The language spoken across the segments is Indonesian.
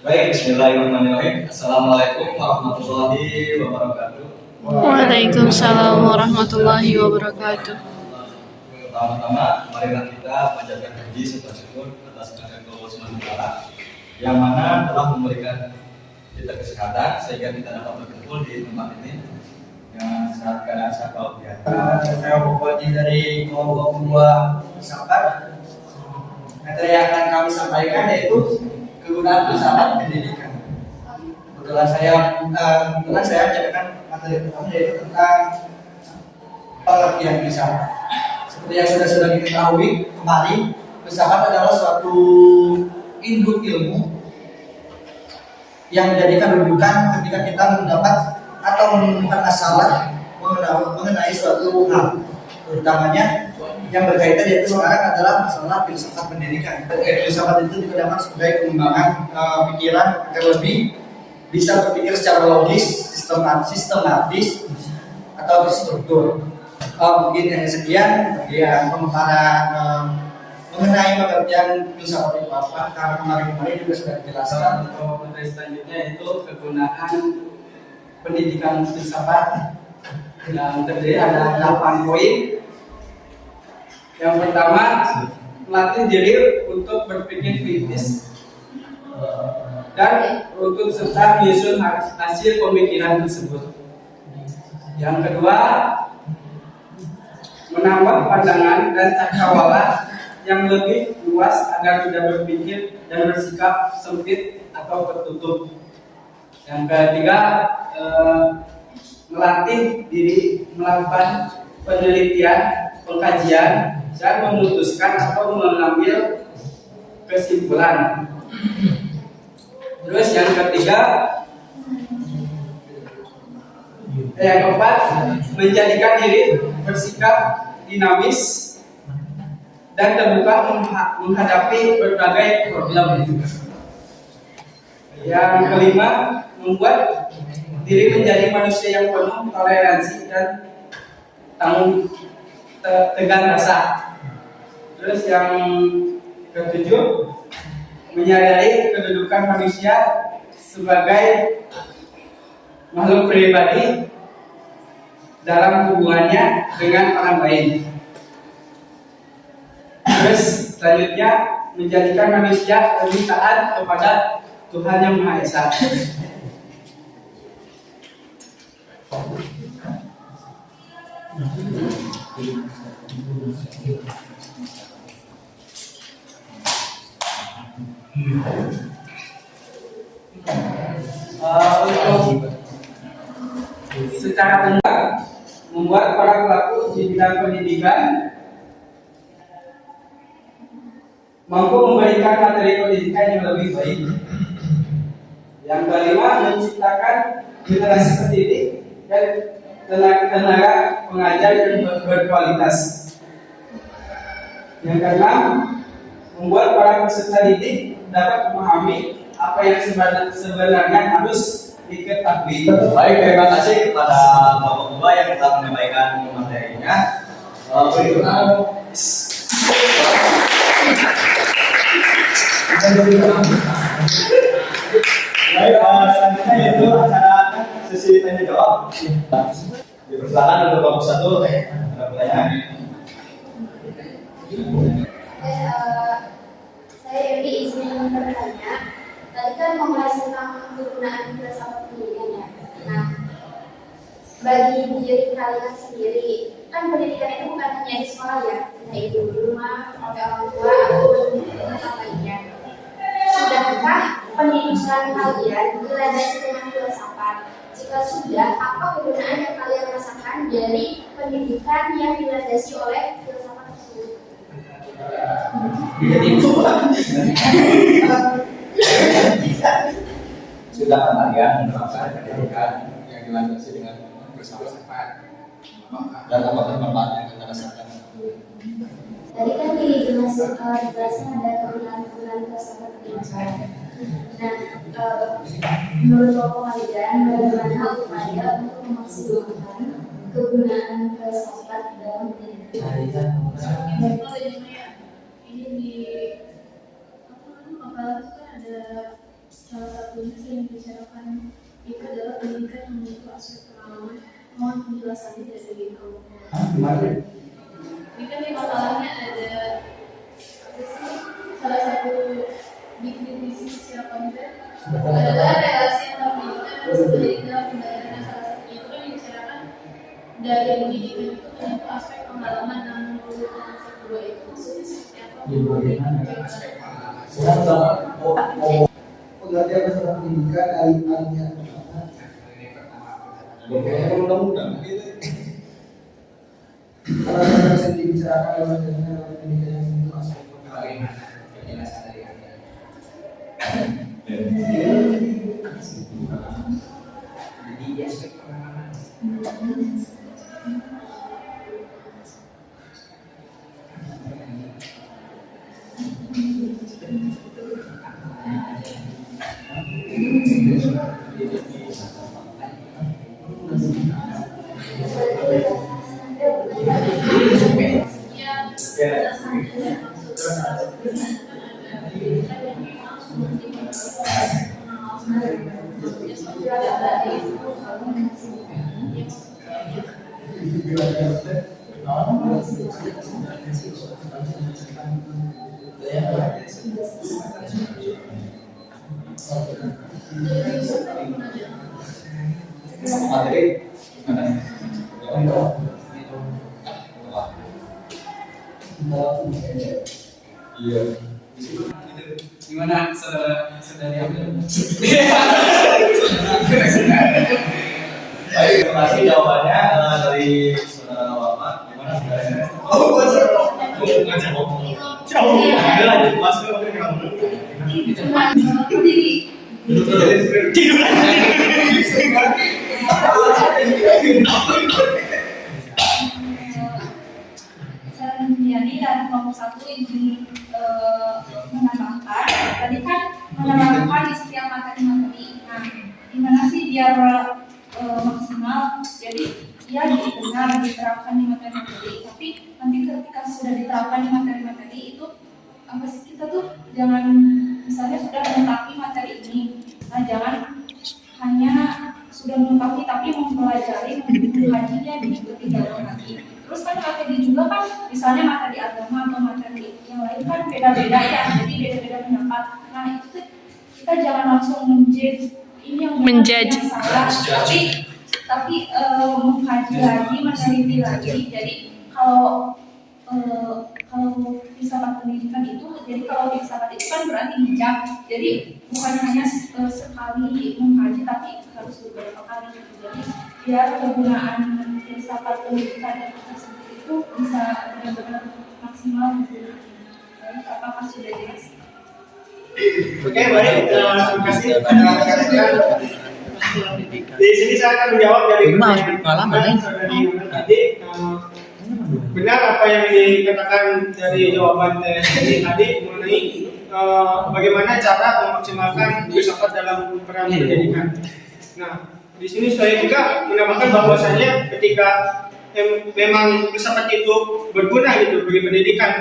Baik, bismillahirrahmanirrahim. Assalamualaikum warahmatullahi wabarakatuh. Waalaikumsalam warahmatullahi wabarakatuh. Pertama-tama, marilah kita panjatkan puji serta syukur atas kehadirat Allah Subhanahu wa Ta'ala yang mana telah memberikan kita kesehatan sehingga kita dapat berkumpul di tempat ini dengan sehat keadaan sehat walafiat. Saya Bupati dari Kelompok 2 Filsafat. Materi yang akan kami sampaikan yaitu kegunaan filsafat pendidikan. Kebetulan saya menjadikan materi pertama yaitu tentang pengertian filsafat. Seperti yang sudah diketahui kemarin, filsafat adalah suatu induk ilmu yang menjadikan rujukan ketika kita mendapat atau menemukan masalah mengenai suatu hal, terutamanya yang berkaitan yaitu sekarang adalah masalah filsafat pendidikan. Filsafat itu digunakan sebagai pengembangan pikiran agar lebih bisa berpikir secara logis, sistematis atau terstruktur. Mungkin hanya sekian pemaparan mengenai pengertian filsafat itu apa, karena kemarin juga sudah dijelaskan. Untuk materi selanjutnya itu kegunaan pendidikan filsafat yang terdiri ada 8 poin. Yang pertama, melatih diri untuk berpikir kritis dan untuk serta menyusun hasil pemikiran tersebut. Yang kedua, menambah pandangan dan cakrawala yang lebih luas agar tidak berpikir dan bersikap sempit atau tertutup. Yang ketiga, melatih diri melakukan penelitian, pengkajian, dan memutuskan atau mengambil kesimpulan. Terus yang ketiga, yang keempat, menjadikan diri bersikap dinamis dan terbuka menghadapi berbagai problem. Yang kelima, membuat diri menjadi manusia yang penuh toleransi dan tegar rasa. Terus yang ketujuh, menyadari kedudukan manusia sebagai makhluk pribadi dalam hubungannya dengan orang lain. Terus selanjutnya, menjadikan manusia lebih taat kepada Tuhan Yang Maha Esa. Untuk secara umum membuat para pelaku di bidang pendidikan mampu memberikan materi pendidikan yang lebih baik. Yang kelima, menciptakan generasi pendidik dan tenaga pengajar yang berkualitas. Yang keenam, membuat para peserta didik dapat memahami apa yang sebenarnya harus diketahui. Baik, terima kasih kepada Bapak Ketua yang telah menyampaikan materinya. Berikutnya, baik, selanjutnya yaitu acara sesi tanya jawab. Dipersilakan untuk kelompok 1 ada pertanyaan. Saya Yudi izin bertanya. Tadi kan membahas tentang penggunaan filsafat pendidikan ya. Nah, bagi diri kalian sendiri, kan pendidikan itu bukan hanya di sekolah ya, baik di rumah, oleh orang tua ataupun tempat lainnya. Sudahkah pendidikan kalian dilandasi dengan filsafat? Jika sudah, apa kegunaan yang kalian rasakan dari pendidikan yang dilandasi oleh filsafat tersebut? Sudah kalian menerapkan pendidikan yang dilandasi dengan filsafat dan apakah manfaat yang kita rasakan? Tadi kan dijelaskan ada kegunaan filsafat pendidikan. Nah, menurut Bapak kalian bagaimana upaya untuk memaksimalkan kegunaan filsafat dalam pendidikan? Ini di apa itu kan ada Salah satunya saya membicarakan itu adalah pendidikan yang memiliki aspek pengalaman. Mohon penjelasannya dari kamu. Ini kan masalahnya ada salah satu dikritisi secara konten adalah relasi antar pendidikan dan pendidikan pembelajaran. Salah satunya itu kan dibicarakan dari pendidikan itu memiliki aspek pengalaman, namun menurut konsep kedua itu maksudnya seperti apa? Berarti apa setelah pendidikan alihnya Undang-undang kalau saya dibicarakan dengan pendidikan yang itu aspek Bagaimana penjelasan dari Anda? Jadi aspek pengalaman. materi mana? Iya. Gimana saudari Abdul? Baik, terima kasih jawabannya dari saudara Wafa. Gimana saudaranya? Oh, nggak jawab. Jauh. Ada lanjut masuk ke kamu. Tidur Saya Indiani dari kelompok 1 ingin menambahkan, tadi kan menerapkan di setiap materi-materi. Nah, gimana sih biar maksimal? Jadi ya benar diterapkan di materi-materi, tapi nanti ketika sudah diterapkan di materi-materi itu apa sih, kita tuh jangan misalnya sudah melengkapi materi ini, nah jangan hanya sudah melengkapi tapi mempelajari mengkajinya di ketiga lagi. Terus kan materi juga kan misalnya materi agama atau materi yang lain kan beda-beda ya, jadi beda-beda pendapat. Nah itu tuh kita jangan langsung menjudge ini yang benar, ini yang salah, tapi mengkaji lagi, meneliti lagi. Jadi kalau filsafat pendidikan itu, jadi kalau filsafat itu kan berarti bijak. Jadi bukan hanya sekali mengkaji, tapi harus beberapa kali. Jadi biar kegunaan filsafat pendidikan itu bisa benar-benar maksimal. Jadi apakah sudah jelas? Oke, baik. Terima kasih rekan-rekan. Di sini saya akan menjawab dari pertanyaan saudari tadi. Benar apa yang dikatakan dari jawaban tadi mengenai bagaimana cara memaksimalkan filsafat dalam peran pendidikan. Nah, di sini saya juga menambahkan bahwasanya ketika memang filsafat itu berguna gitu bagi pendidikan,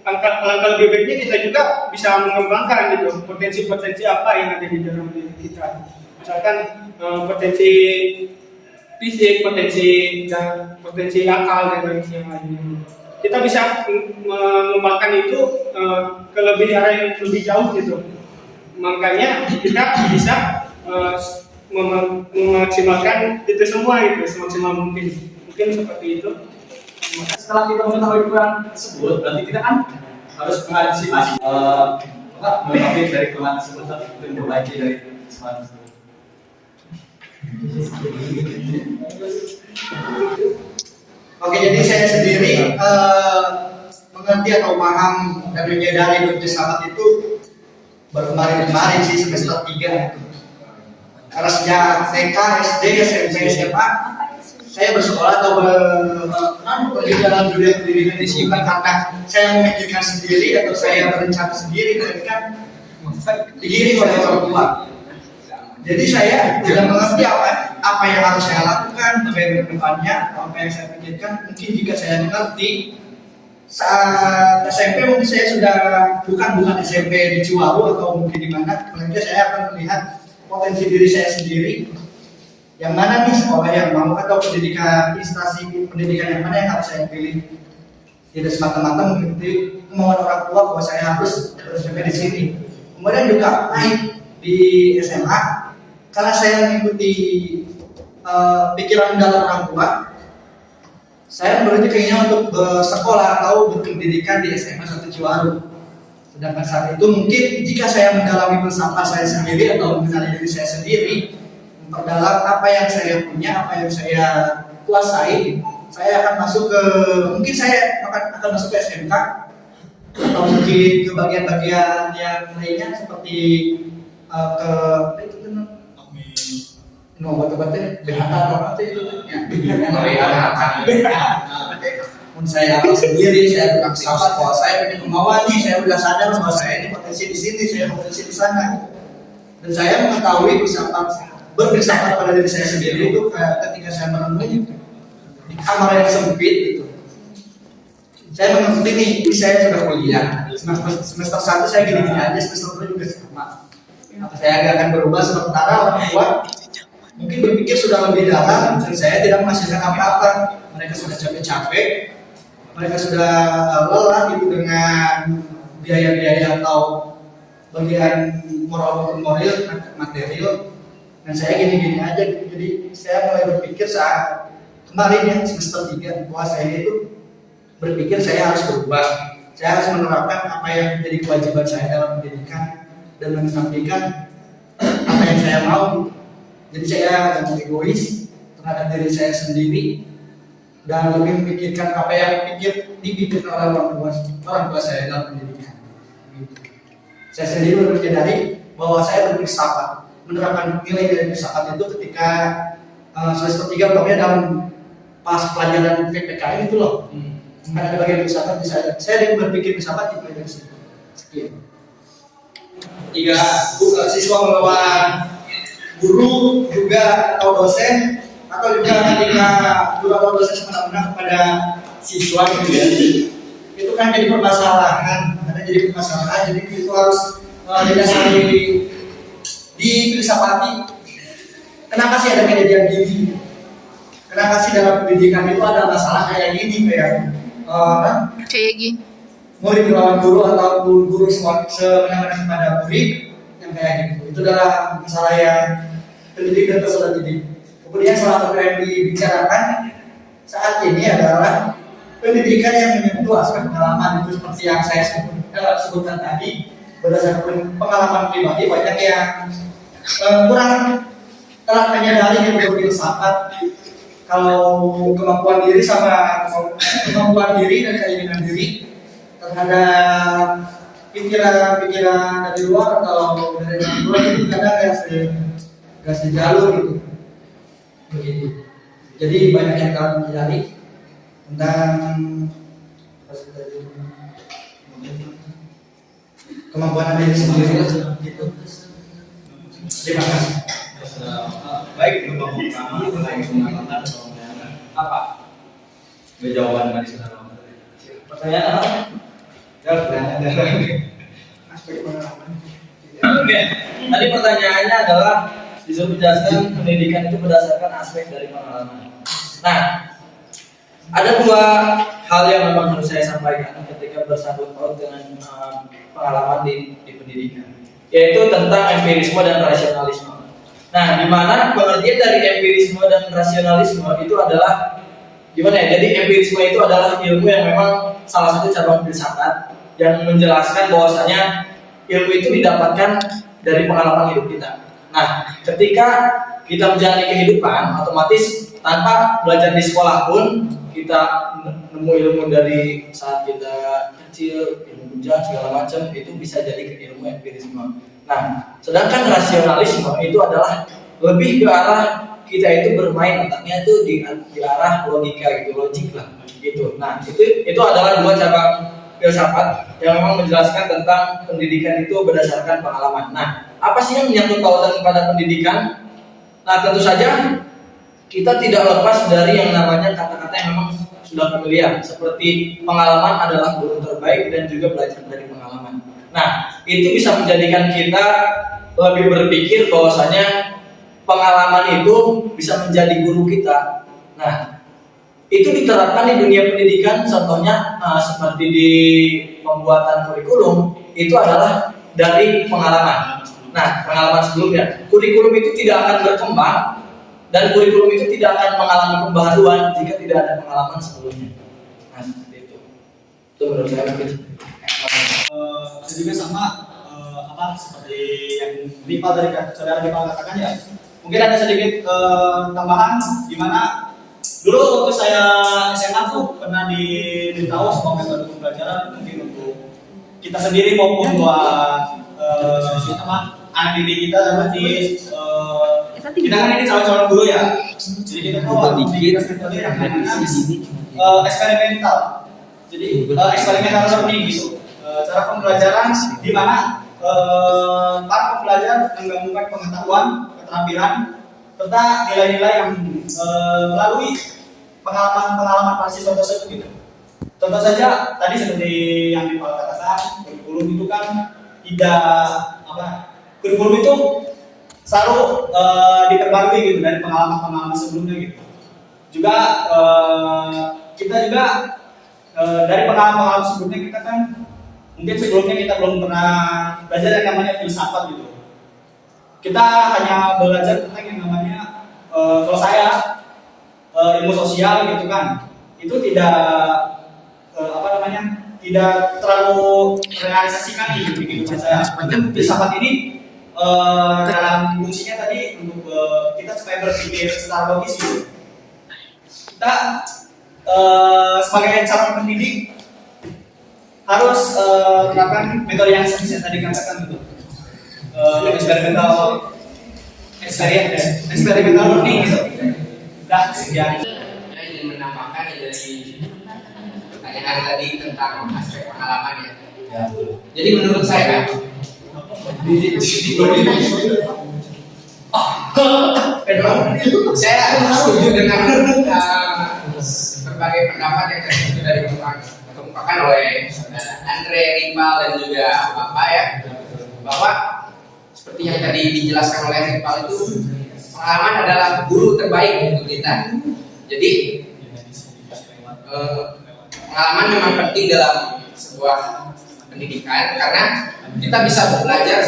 langkah lebih baiknya kita juga bisa mengembangkan gitu potensi-potensi apa yang ada di dalam diri kita. Misalkan potensi fisik, potensi akal dan yang lainnya. Kita bisa mengembangkan itu ke lebih arah yang lebih jauh gitu. Makanya kita bisa memaksimalkan itu semua gitu semaksimal mungkin. Mungkin seperti itu. Setelah kita mengetahui kurang tersebut, berarti kita kan harus mengantisipasi melengkapi dari kelemahan tersebut dan memperbaiki dari kesalahan tersebut. Oke, jadi saya sendiri mengerti atau paham dan menyadari filsafat itu baru kemarin sih semester 3 itu. Karena sejak TK, SD, SMP, SMA saya bersekolah atau pergi dalam dunia pendidikan di sini bukan karena saya memikirkan sendiri atau saya berencana sendiri, melainkan digiring oleh orang tua. Jadi saya tidak mengerti apa yang harus saya lakukan, bagaimana depannya, apa yang saya pikirkan. Mungkin jika saya mengerti, saat SMP mungkin saya sudah bukan SMP di Ciwaru atau mungkin di mana, melainkan saya akan melihat potensi diri saya sendiri, yang mana nih sekolah yang mau atau pendidikan, instansi pendidikan yang mana yang harus saya pilih. Tidak semata-mata mengikuti kemauan orang tua bahwa saya harus SMP di sini. Kemudian juga naik di SMA karena saya mengikuti pikiran dalam orang tua. Saya memiliki keinginan untuk bersekolah atau berpendidikan di SMA 1 Ciwaru. Sedangkan saat itu mungkin jika saya mendalami filsafat saya sendiri atau mengenali diri saya sendiri, memperdalam apa yang saya punya, apa yang saya kuasai, saya akan masuk ke, mungkin saya akan masuk ke SMK atau mungkin ke bagian-bagian yang lainnya seperti ke itu kan obat-obatnya BHK atau apa itu pun saya ambil sendiri, saya berpikir bahwa saya punya kemauan nih, saya sudah sadar bahwa saya ini potensi di sini, saya potensi di sana, dan saya mengetahui berfilsafat pada diri saya sendiri itu ketika saya menemui di kamar yang sempit itu, saya mengerti nih, ini saya sudah kuliah semester 1 saya gini-gini aja, semester 2 juga sama. Apa saya akan berubah sementara orang tua mungkin berpikir sudah lebih dalam dan saya tidak menghasilkan apa-apa. Mereka sudah capek-capek, mereka sudah lelah gitu dengan biaya-biaya atau bagian moral material, dan saya gini-gini aja gitu. Jadi saya mulai berpikir saat kemarin ya semester 3 bahwa saya itu berpikir saya harus berubah, saya harus menerapkan apa yang menjadi kewajiban saya dalam pendidikan dan menyampaikan apa yang saya mau. Jadi saya agak egois terhadap diri saya sendiri dan lebih memikirkan apa yang dipikirkan oleh orang tua saya dalam pendidikan. Saya sendiri menyadari bahwa saya berfilsafat, menerapkan nilai dari filsafat itu ketika semester 3 utamanya dalam pas pelajaran PPKN itu loh. Ada bagian filsafat di saya berpikir filsafat di pelajaran situ. Sekian. 3. Siswa melawan guru juga atau dosen, atau juga ketika guru atau dosen semena-mena kepada siswa gitu ya, itu kan jadi permasalahan, jadi itu harus didasari di filsafati. Kenapa sih ada kejadian gini? Kenapa sih dalam pendidikan itu ada masalah kayak gini, kayak gini. murid melawan guru ataupun guru semena-mena kepada murid yang kayak gitu. Itu adalah masalah yang pendidik dan peserta didik. Kemudian salah satu yang dibicarakan saat ini adalah pendidikan yang menyentuh aspek pengalaman, itu seperti yang saya sebutkan tadi. Berdasarkan pengalaman pribadi, banyak yang kurang telah menyadari yang berfilsafat kalau kemampuan diri sama kemampuan diri dan keinginan diri terhadap pikiran-pikiran dari luar atau dari luar itu kadang gak sejalur gitu. Begitu. Jadi banyak yang telah menyadari tentang kemampuan diri sendiri gitu. Terima kasih. Baik, untuk kami pengalaman apa? Jawaban dari saudara. Pertanyaan apa? Aspek pengalaman. Oke. Tadi pertanyaannya adalah disuruh menjelaskan pendidikan itu berdasarkan aspek dari pengalaman. Nah, ada dua hal yang memang harus saya sampaikan ketika bersangkut paut dengan pengalaman di pendidikan, yaitu tentang empirisme dan rasionalisme. Nah, di mana pengertian dari empirisme dan rasionalisme itu adalah gimana ya? Jadi empirisme itu adalah ilmu yang memang salah satu cabang filsafat yang menjelaskan bahwasanya ilmu itu didapatkan dari pengalaman hidup kita. Nah, ketika kita menjalani kehidupan, otomatis tanpa belajar di sekolah pun kita nemu ilmu dari saat kita kecil, ilmu bujang segala macam itu bisa jadi ilmu empirisme. Nah, sedangkan rasionalisme itu adalah lebih ke arah kita itu bermain otaknya itu di arah logika gitu, logik lah gitu. Nah, itu adalah dua cabang filsafat yang memang menjelaskan tentang pendidikan itu berdasarkan pengalaman. Nah, apa sih yang menyangkut pautan pada pendidikan? Nah, tentu saja kita tidak lepas dari yang namanya kata-kata yang memang sudah familiar, seperti pengalaman adalah guru terbaik dan juga belajar dari pengalaman. Nah, itu bisa menjadikan kita lebih berpikir bahwasanya pengalaman itu bisa menjadi guru kita. Nah, itu diterapkan di dunia pendidikan, contohnya seperti di pembuatan kurikulum, itu adalah dari pengalaman. Nah, pengalaman sebelumnya, kurikulum itu tidak akan berkembang dan kurikulum itu tidak akan mengalami pembaharuan jika tidak ada pengalaman sebelumnya. Nah, seperti itu. Itu menurut saya mungkin. Saya juga sama seperti yang Rival dari saudara Rival katakan ya. Mungkin ada sedikit tambahan di mana dulu waktu saya SMA tuh pernah diberitahu sama metode pembelajaran mungkin untuk kita sendiri maupun buat anak didik kita berarti kita kan ini calon-calon guru ya. Jadi kita tahu metode yang namanya eksperimental. Jadi eksperimental learning gitu. Cara pembelajaran di mana para pembelajar menggabungkan pengetahuan, keterampilan, serta nilai-nilai yang melalui pengalaman mahasiswa tersebut gitu. Contoh saja tadi seperti yang dikatakan, kurikulum itu kan tidak kurikulum itu selalu diperbarui gitu dari pengalaman-pengalaman sebelumnya gitu. Juga kita juga dari pengalaman sebelumnya kita kan mungkin sebelumnya kita belum pernah belajar yang namanya filsafat gitu. Kita hanya belajar tentang yang namanya kalau saya ilmu sosial gitu kan, itu tidak tidak terlalu realisasikan di kehidupan saya. Filsafat ini dalam fungsinya tadi untuk kita supaya berpikir secara logis gitu. Kita sebagai calon pendidik harus menerapkan metode yang saya tadi katakan gitu. Eksperimental learning gitu. Dah sekian. Saya ingin menambahkan dari pertanyaan tadi tentang aspek pengalaman ya. Jadi menurut saya saya setuju dengan berbagai pendapat yang tadi sudah dikemukakan oleh saudara Andre, Rival dan juga Bapak ya, bahwa seperti yang tadi dijelaskan oleh Rival itu pengalaman adalah guru terbaik untuk kita. Jadi pengalaman memang penting dalam sebuah pendidikan karena kita bisa belajar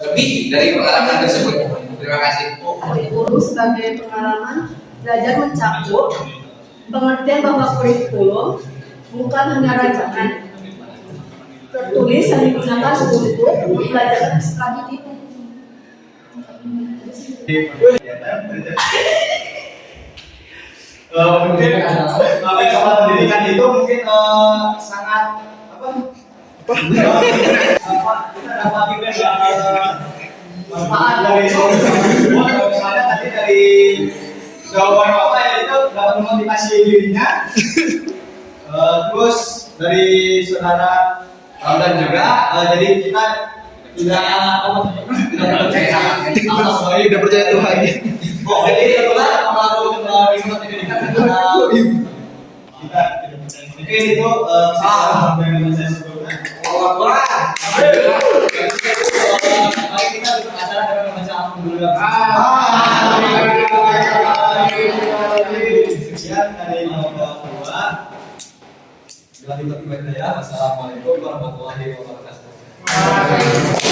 lebih dari pengalaman tersebut. Terima kasih. Kurikulum sebagai pengalaman belajar mencakup pengertian bahwa kurikulum bukan hanya rancangan tertulis yang digunakan untuk pembelajaran setelah didik. Mungkin pendidikan itu mungkin sangat kita dapat juga manfaat dari misalnya tadi dari jawaban Bapak ya itu dapat memotivasi dirinya. Terus dari saudara Ramdan juga jadi kita tidak percaya Tuhan. Jadi itulah melalui pendidikan kita mungkin itu yang saya sebutkan. Mari kita acara dengan membaca alhamdulillah. Sekian dari Bapak. Bila kita Assalamualaikum warahmatullahi wabarakatuh.